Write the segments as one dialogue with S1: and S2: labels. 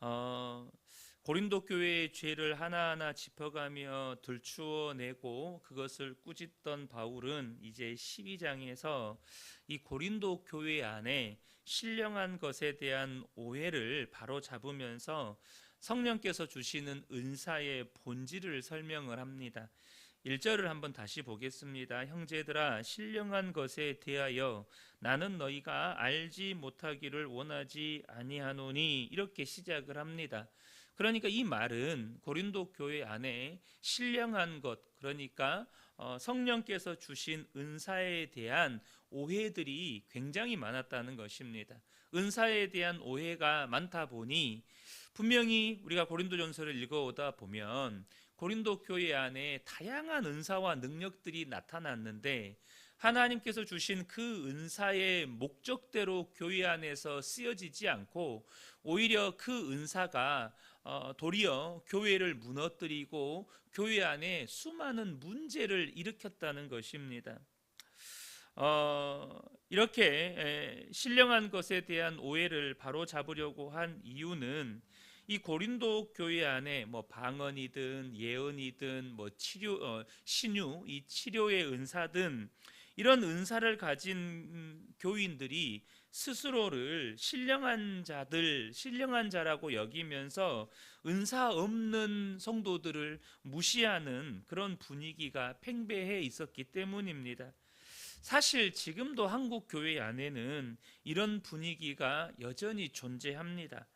S1: 어, 고린도 교회의 죄를 하나하나 짚어가며 들추어내고 그것을 꾸짖던 바울은 이제 12장에서 이 고린도 교회 안에 신령한 것에 대한 오해를 바로 잡으면서 성령께서 주시는 은사의 본질을 설명을 합니다. 1절을 한번 다시 보겠습니다. 형제들아, 신령한 것에 대하여 나는 너희가 알지 못하기를 원하지 아니하노니, 이렇게 시작을 합니다. 그러니까 이 말은 고린도 교회 안에 신령한 것, 그러니까 성령께서 주신 은사에 대한 오해들이 굉장히 많았다는 것입니다. 은사에 대한 오해가 많다 보니 분명히 우리가 고린도전서를 읽어오다 보면 고린도 교회 안에 다양한 은사와 능력들이 나타났는데 하나님께서 주신 그 은사의 목적대로 교회 안에서 쓰여지지 않고 오히려 그 은사가 도리어 교회를 무너뜨리고 교회 안에 수많은 문제를 일으켰다는 것입니다. 이렇게 신령한 것에 대한 오해를 바로 잡으려고 한 이유는 이 고린도 교회 안에 뭐 방언이든 예언이든 뭐 치료, 신유, 이 치료의 은사든 이런 은사를 가진 교인들이 스스로를 신령한 자들, 신령한 자라고 여기면서 은사 없는 성도들을 무시하는 그런 분위기가 팽배해 있었기 때문입니다. 사실 지금도 한국 교회 안에는 이런 분위기가 여전히 존재합니다.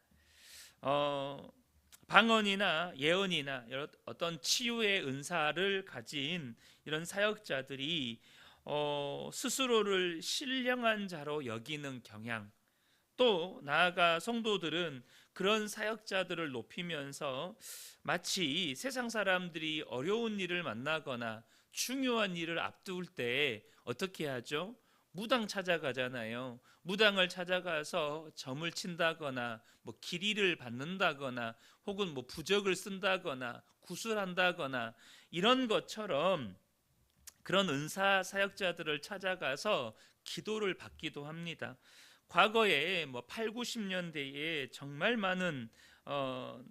S1: 방언이나 예언이나 어떤 치유의 은사를 가진 이런 사역자들이 스스로를 신령한 자로 여기는 경향, 또 나아가 성도들은 그런 사역자들을 높이면서 마치 세상 사람들이 어려운 일을 만나거나 중요한 일을 앞둘 때 어떻게 하죠? 무당 찾아가잖아요. 무당을 찾아가서 점을 친다거나 뭐 기리를 받는다거나 혹은 뭐 부적을 쓴다거나 구술한다거나 이런 것처럼 그런 은사 사역자들을 찾아가서 기도를 받기도 합니다. 과거에 뭐 8, 90년대에 정말 많은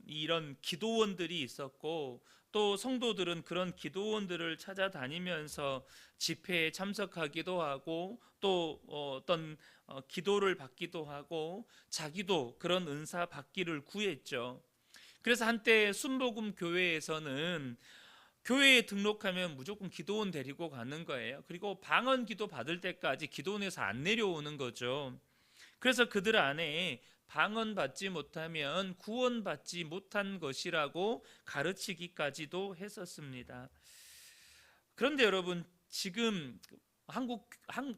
S1: 이런 기도원들이 있었고 또 성도들은 그런 기도원들을 찾아다니면서 집회에 참석하기도 하고 또 어떤 기도를 받기도 하고 자기도 그런 은사 받기를 구했죠. 그래서 한때 순복음 교회에서는 교회에 등록하면 무조건 기도원 데리고 가는 거예요. 그리고 방언 기도 받을 때까지 기도원에서 안 내려오는 거죠. 그래서 그들 안에 방언 받지 못하면 구원 받지 못한 것이라고 가르치기까지도 했었습니다. 그런데 여러분, 지금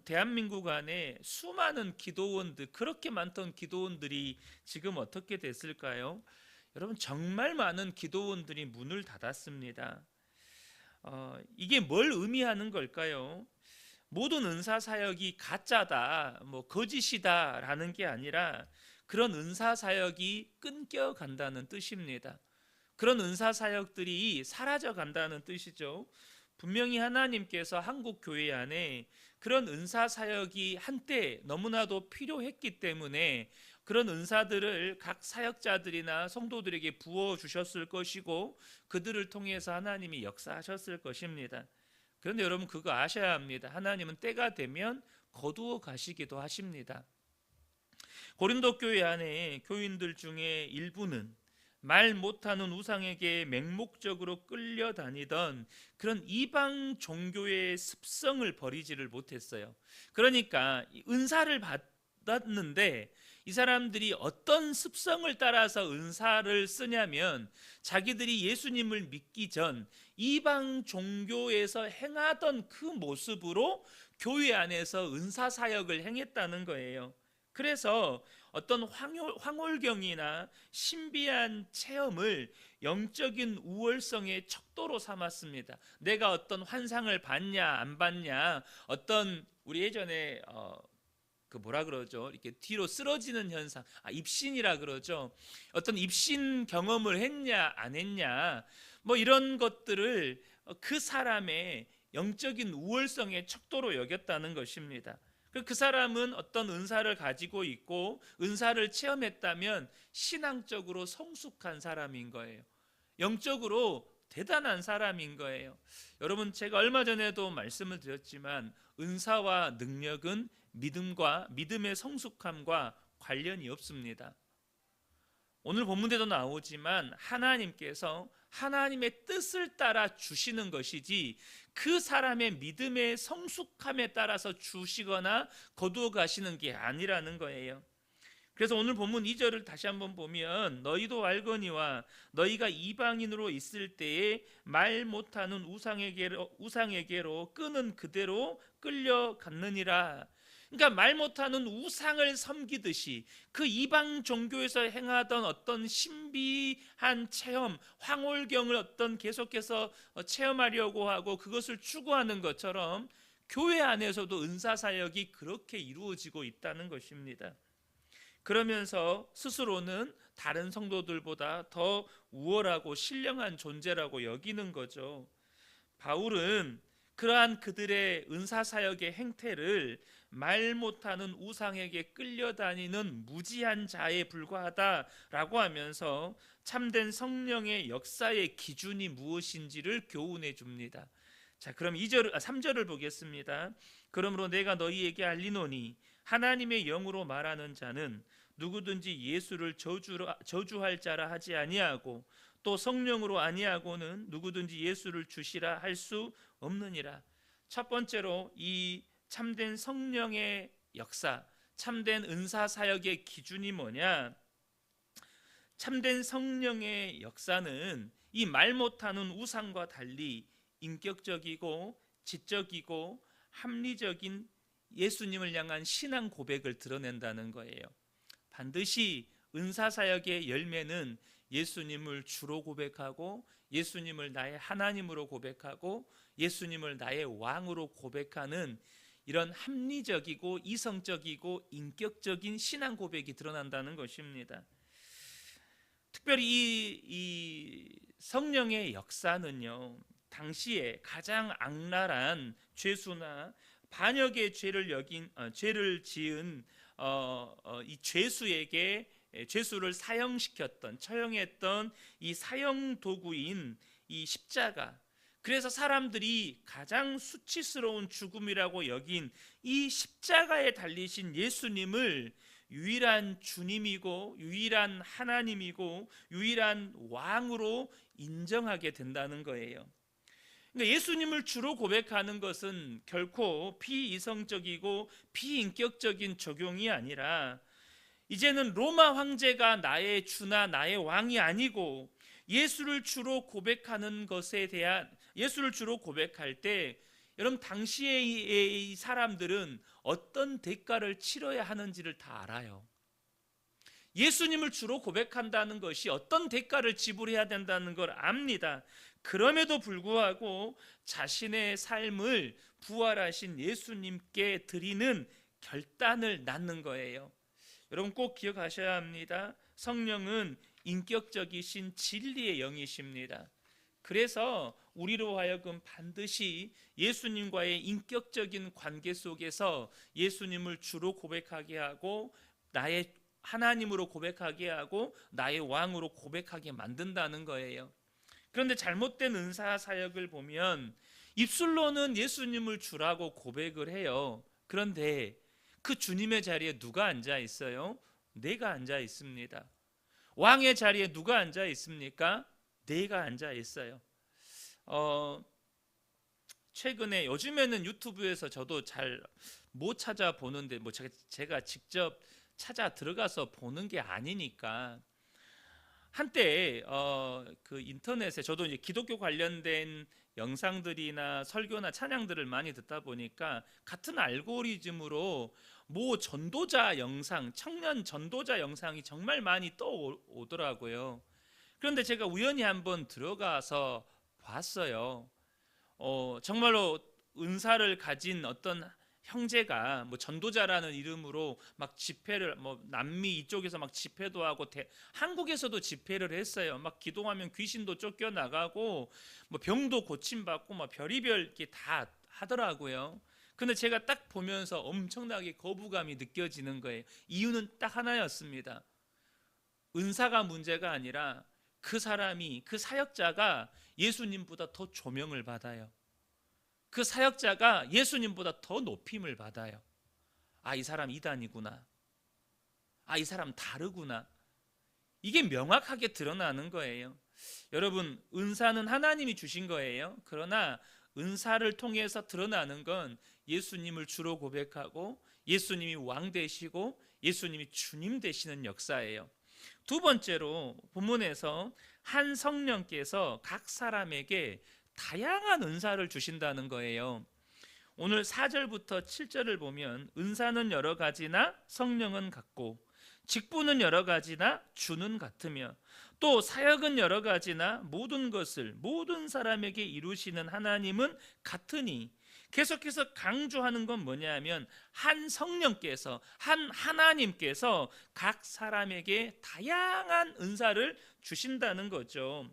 S1: 대한민국 안에 수많은 기도원들, 그렇게 많던 기도원들이 지금 어떻게 됐을까요? 여러분, 정말 많은 기도원들이 문을 닫았습니다. 이게 뭘 의미하는 걸까요? 모든 은사 사역이 가짜다, 뭐 거짓이다라는 게 아니라 그런 은사 사역이 끊겨 간다는 뜻입니다. 그런 은사 사역들이 사라져 간다는 뜻이죠. 분명히 하나님께서 한국 교회 안에 그런 은사 사역이 한때 너무나도 필요했기 때문에 그런 은사들을 각 사역자들이나 성도들에게 부어 주셨을 것이고 그들을 통해서 하나님이 역사하셨을 것입니다. 그런데 여러분, 그거 아셔야 합니다. 하나님은 때가 되면 거두어 가시기도 하십니다. 고린도 교회 안에 교인들 중에 일부는 말 못하는 우상에게 맹목적으로 끌려다니던 그런 이방 종교의 습성을 버리지를 못했어요. 그러니까 은사를 받았는데 이 사람들이 어떤 습성을 따라서 은사를 쓰냐면 자기들이 예수님을 믿기 전 이방 종교에서 행하던 그 모습으로 교회 안에서 은사 사역을 행했다는 거예요. 그래서 어떤 황홀경이나 신비한 체험을 영적인 우월성의 척도로 삼았습니다. 내가 어떤 환상을 봤냐 안 봤냐, 어떤 우리 예전에 그 뭐라 그러죠? 이렇게 뒤로 쓰러지는 현상, 입신이라 그러죠. 어떤 입신 경험을 했냐 안 했냐, 뭐 이런 것들을 그 사람의 영적인 우월성의 척도로 여겼다는 것입니다. 그 사람은 어떤 은사를 가지고 있고 은사를 체험했다면 신앙적으로 성숙한 사람인 거예요. 영적으로 대단한 사람인 거예요. 여러분, 제가 얼마 전에도 말씀을 드렸지만 은사와 능력은 믿음의 성숙함과 관련이 없습니다. 오늘 본문에도 나오지만 하나님께서 하나님의 뜻을 따라 주시는 것이지 그 사람의 믿음의 성숙함에 따라서 주시거나 거두어 가시는 게 아니라는 거예요. 그래서 오늘 본문 2절을 다시 한번 보면 너희도 알거니와 너희가 이방인으로 있을 때에 말 못하는 우상에게로 끄는 그대로 끌려갔느니라. 그러니까 말 못하는 우상을 섬기듯이 그 이방 종교에서 행하던 어떤 신비한 체험, 황홀경을 계속해서 체험하려고 하고 그것을 추구하는 것처럼 교회 안에서도 은사사역이 그렇게 이루어지고 있다는 것입니다. 그러면서 스스로는 다른 성도들보다 더 우월하고 신령한 존재라고 여기는 거죠. 바울은 그러한 그들의 은사사역의 행태를 말 못하는 우상에게 끌려다니는 무지한 자에 불과하다라고 하면서 참된 성령의 역사의 기준이 무엇인지를 교훈해 줍니다. 자, 그럼 3절을 보겠습니다. 그러므로 내가 너희에게 알리노니 하나님의 영으로 말하는 자는 누구든지 예수를 저주할 자라 하지 아니하고 또 성령으로 아니하고는 누구든지 예수를 주시라 할 수 없느니라. 첫 번째로 이 참된 성령의 역사, 참된 은사 사역의 기준이 뭐냐? 참된 성령의 역사는 이 말 못하는 우상과 달리 인격적이고 지적이고 합리적인 예수님을 향한 신앙 고백을 드러낸다는 거예요. 반드시 은사사역의 열매는 예수님을 주로 고백하고 예수님을 나의 하나님으로 고백하고 예수님을 나의 왕으로 고백하는 이런 합리적이고 이성적이고 인격적인 신앙 고백이 드러난다는 것입니다. 특별히 이 성령의 역사는요, 당시에 가장 악랄한 죄수나 반역의 죄를 지은 이 죄수에게 죄수를 처형했던 이 사형 도구인 이 십자가, 그래서 사람들이 가장 수치스러운 죽음이라고 여긴 이 십자가에 달리신 예수님을 유일한 주님이고 유일한 하나님이고 유일한 왕으로 인정하게 된다는 거예요. 그러니까 예수님을 주로 고백하는 것은 결코 비이성적이고 비인격적인 적용이 아니라 이제는 로마 황제가 나의 주나 나의 왕이 아니고 예수를 주로 고백할 때 여러분, 당시의 이 사람들은 어떤 대가를 치러야 하는지를 다 알아요. 예수님을 주로 고백한다는 것이 어떤 대가를 지불해야 된다는 걸 압니다. 그럼에도 불구하고 자신의 삶을 부활하신 예수님께 드리는 결단을 낳는 거예요. 여러분, 꼭 기억하셔야 합니다. 성령은 인격적이신 진리의 영이십니다. 그래서 우리로 하여금 반드시 예수님과의 인격적인 관계 속에서 예수님을 주로 고백하게 하고 나의 하나님으로 고백하게 하고 나의 왕으로 고백하게 만든다는 거예요. 그런데 잘못된 은사 사역을 보면 입술로는 예수님을 주라고 고백을 해요. 그런데 그 주님의 자리에 누가 앉아 있어요? 내가 앉아 있습니다. 왕의 자리에 누가 앉아 있습니까? 내가 앉아 있어요. 최근에 요즘에는 유튜브에서 저도 잘 못 찾아보는데 제가 직접 찾아 들어가서 보는 게 아니니까 한때 그 인터넷에 저도 이제 기독교 관련된 영상들이나 설교나 찬양들을 많이 듣다 보니까 같은 알고리즘으로 청년 전도자 영상이 정말 많이 떠오더라고요. 그런데 제가 우연히 한번 들어가서 봤어요. 정말로 은사를 가진 어떤 형제가 전도자라는 이름으로 막 집회를 남미 이쪽에서 막 집회도 하고 한국에서도 집회를 했어요. 막 기도하면 귀신도 쫓겨나가고 병도 고침받고 별의별 게 다 하더라고요. 근데 제가 딱 보면서 엄청나게 거부감이 느껴지는 거예요. 이유는 딱 하나였습니다. 은사가 문제가 아니라 그 사람이, 그 사역자가 예수님보다 더 조명을 받아요. 그 사역자가 예수님보다 더 높임을 받아요. 아, 이 사람 이단이구나. 아, 이 사람 다르구나. 이게 명확하게 드러나는 거예요. 여러분, 은사는 하나님이 주신 거예요. 그러나 은사를 통해서 드러나는 건 예수님을 주로 고백하고 예수님이 왕 되시고 예수님이 주님 되시는 역사예요. 두 번째로 본문에서 한 성령께서 각 사람에게 다양한 은사를 주신다는 거예요. 오늘 4절부터 7절을 보면 은사는 여러 가지나 성령은 같고 직분은 여러 가지나 주는 같으며 또 사역은 여러 가지나 모든 것을 모든 사람에게 이루시는 하나님은 같으니, 계속해서 강조하는 건 뭐냐면 한 성령께서, 한 하나님께서 각 사람에게 다양한 은사를 주신다는 거죠.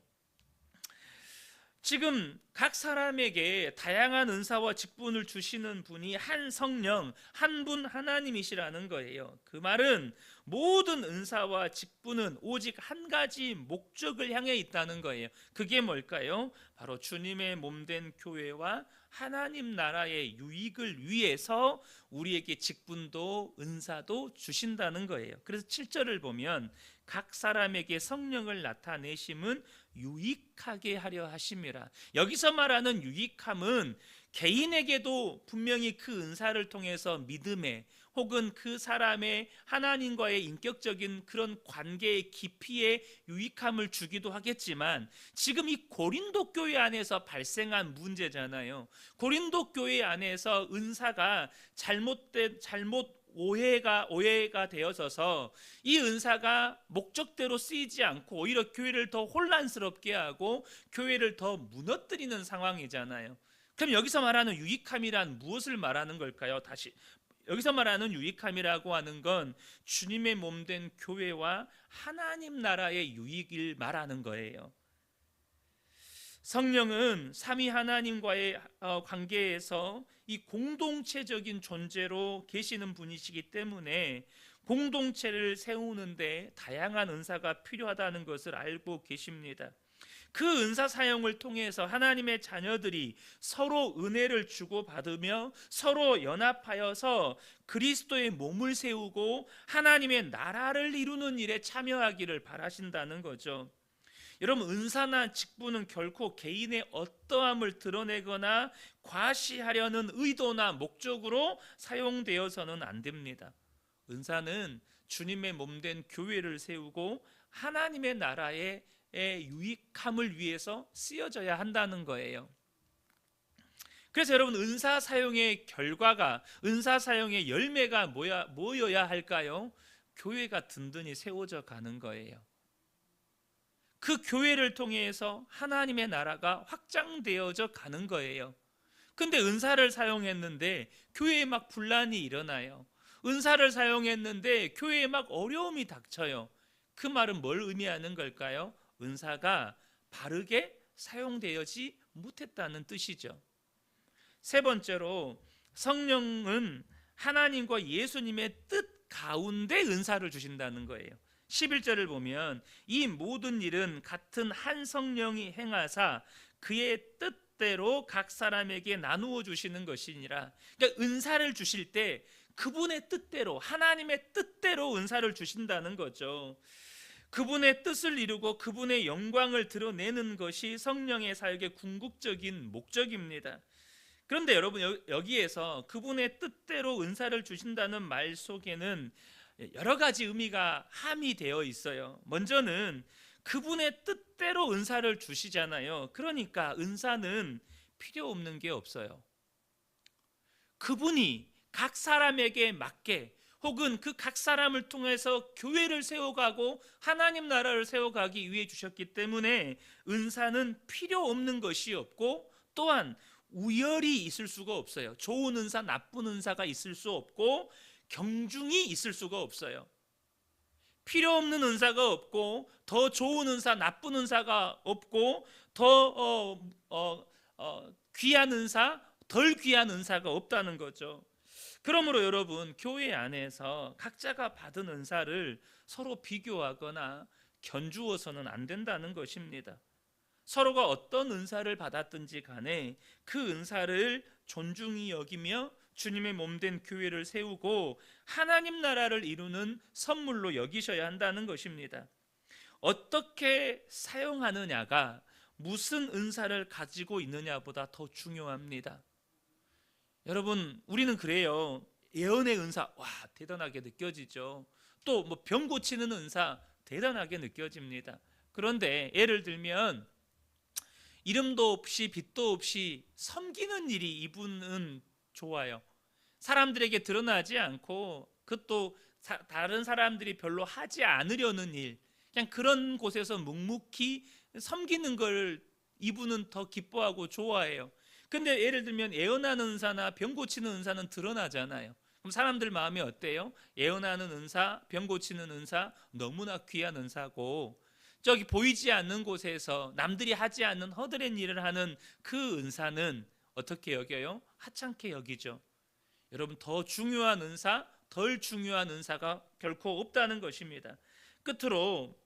S1: 지금 각 사람에게 다양한 은사와 직분을 주시는 분이 한 성령, 한 분 하나님이시라는 거예요. 그 말은 모든 은사와 직분은 오직 한 가지 목적을 향해 있다는 거예요. 그게 뭘까요? 바로 주님의 몸된 교회와 하나님 나라의 유익을 위해서 우리에게 직분도 은사도 주신다는 거예요. 그래서 7절을 보면 각 사람에게 성령을 나타내심은 유익하게 하려 하심이라. 여기서 말하는 유익함은 개인에게도 분명히 그 은사를 통해서 믿음에 혹은 그 사람의 하나님과의 인격적인 그런 관계의 깊이에 유익함을 주기도 하겠지만, 지금 이 고린도 교회 안에서 발생한 문제잖아요. 고린도 교회 안에서 은사가 오해가 되어져서 이 은사가 목적대로 쓰이지 않고 오히려 교회를 더 혼란스럽게 하고 교회를 더 무너뜨리는 상황이잖아요. 그럼 여기서 말하는 유익함이란 무엇을 말하는 걸까요? 다시, 여기서 말하는 유익함이라고 하는 건 주님의 몸된 교회와 하나님 나라의 유익을 말하는 거예요. 성령은 삼위 하나님과의 관계에서 이 공동체적인 존재로 계시는 분이시기 때문에 공동체를 세우는데 다양한 은사가 필요하다는 것을 알고 계십니다. 그 은사 사용을 통해서 하나님의 자녀들이 서로 은혜를 주고받으며 서로 연합하여서 그리스도의 몸을 세우고 하나님의 나라를 이루는 일에 참여하기를 바라신다는 거죠. 여러분, 은사나 직분은 결코 개인의 어떠함을 드러내거나 과시하려는 의도나 목적으로 사용되어서는 안 됩니다. 은사는 주님의 몸된 교회를 세우고 하나님의 나라의 유익함을 위해서 쓰여져야 한다는 거예요. 그래서 여러분, 은사 사용의 결과가, 은사 사용의 열매가 뭐여야 할까요? 교회가 든든히 세워져 가는 거예요. 그 교회를 통해서 하나님의 나라가 확장되어져 가는 거예요. 근데 은사를 사용했는데 교회에 막 분란이 일어나요. 은사를 사용했는데 교회에 막 어려움이 닥쳐요. 그 말은 뭘 의미하는 걸까요? 은사가 바르게 사용되지 못했다는 뜻이죠. 세 번째로, 성령은 하나님과 예수님의 뜻 가운데 은사를 주신다는 거예요. 11절을 보면 이 모든 일은 같은 한 성령이 행하사 그의 뜻대로 각 사람에게 나누어 주시는 것이니라. 그러니까 은사를 주실 때 그분의 뜻대로, 하나님의 뜻대로 은사를 주신다는 거죠. 그분의 뜻을 이루고 그분의 영광을 드러내는 것이 성령의 사역의 궁극적인 목적입니다. 그런데 여러분, 여기에서 그분의 뜻대로 은사를 주신다는 말 속에는 여러 가지 의미가 함의되어 있어요. 먼저는 그분의 뜻대로 은사를 주시잖아요. 그러니까 은사는 필요 없는 게 없어요. 그분이 각 사람에게 맞게 혹은 그 각 사람을 통해서 교회를 세워가고 하나님 나라를 세워가기 위해 주셨기 때문에 은사는 필요 없는 것이 없고, 또한 우열이 있을 수가 없어요. 좋은 은사, 나쁜 은사가 있을 수 없고 경중이 있을 수가 없어요. 필요 없는 은사가 없고 더 좋은 은사, 나쁜 은사가 없고 더 귀한 은사, 덜 귀한 은사가 없다는 거죠. 그러므로 여러분, 교회 안에서 각자가 받은 은사를 서로 비교하거나 견주어서는 안 된다는 것입니다. 서로가 어떤 은사를 받았든지 간에 그 은사를 존중히 여기며 주님의 몸된 교회를 세우고 하나님 나라를 이루는 선물로 여기셔야 한다는 것입니다. 어떻게 사용하느냐가 무슨 은사를 가지고 있느냐보다 더 중요합니다. 여러분, 우리는 그래요. 예언의 은사, 와, 대단하게 느껴지죠. 또 뭐 병 고치는 은사, 대단하게 느껴집니다. 그런데 예를 들면 이름도 없이 빛도 없이 섬기는 일이 이분은 좋아요. 사람들에게 드러나지 않고 그것도 다른 사람들이 별로 하지 않으려는 일, 그냥 그런 곳에서 묵묵히 섬기는 걸 이분은 더 기뻐하고 좋아해요. 근데 예를 들면 예언하는 은사나 병 고치는 은사는 드러나잖아요. 그럼 사람들 마음이 어때요? 예언하는 은사, 병 고치는 은사 너무나 귀한 은사고, 저기 보이지 않는 곳에서 남들이 하지 않는 허드렛 일을 하는 그 은사는 어떻게 여겨요? 하찮게 여기죠. 여러분, 더 중요한 은사, 덜 중요한 은사가 결코 없다는 것입니다. 끝으로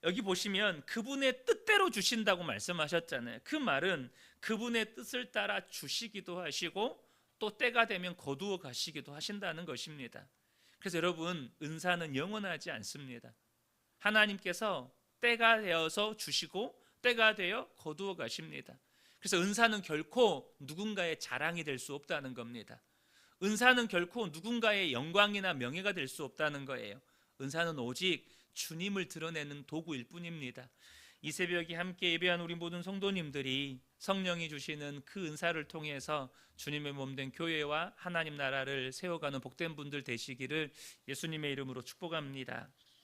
S1: 여기 보시면 그분의 뜻대로 주신다고 말씀하셨잖아요. 그 말은 그분의 뜻을 따라 주시기도 하시고 또 때가 되면 거두어 가시기도 하신다는 것입니다. 그래서 여러분, 은사는 영원하지 않습니다. 하나님께서 때가 되어서 주시고 때가 되어 거두어 가십니다. 그래서 은사는 결코 누군가의 자랑이 될 수 없다는 겁니다. 은사는 결코 누군가의 영광이나 명예가 될 수 없다는 거예요. 은사는 오직 주님을 드러내는 도구일 뿐입니다. 이 새벽에 함께 예배한 우리 모든 성도님들이 성령이 주시는 그 은사를 통해서 주님의 몸된 교회와 하나님 나라를 세워가는 복된 분들 되시기를 예수님의 이름으로 축복합니다.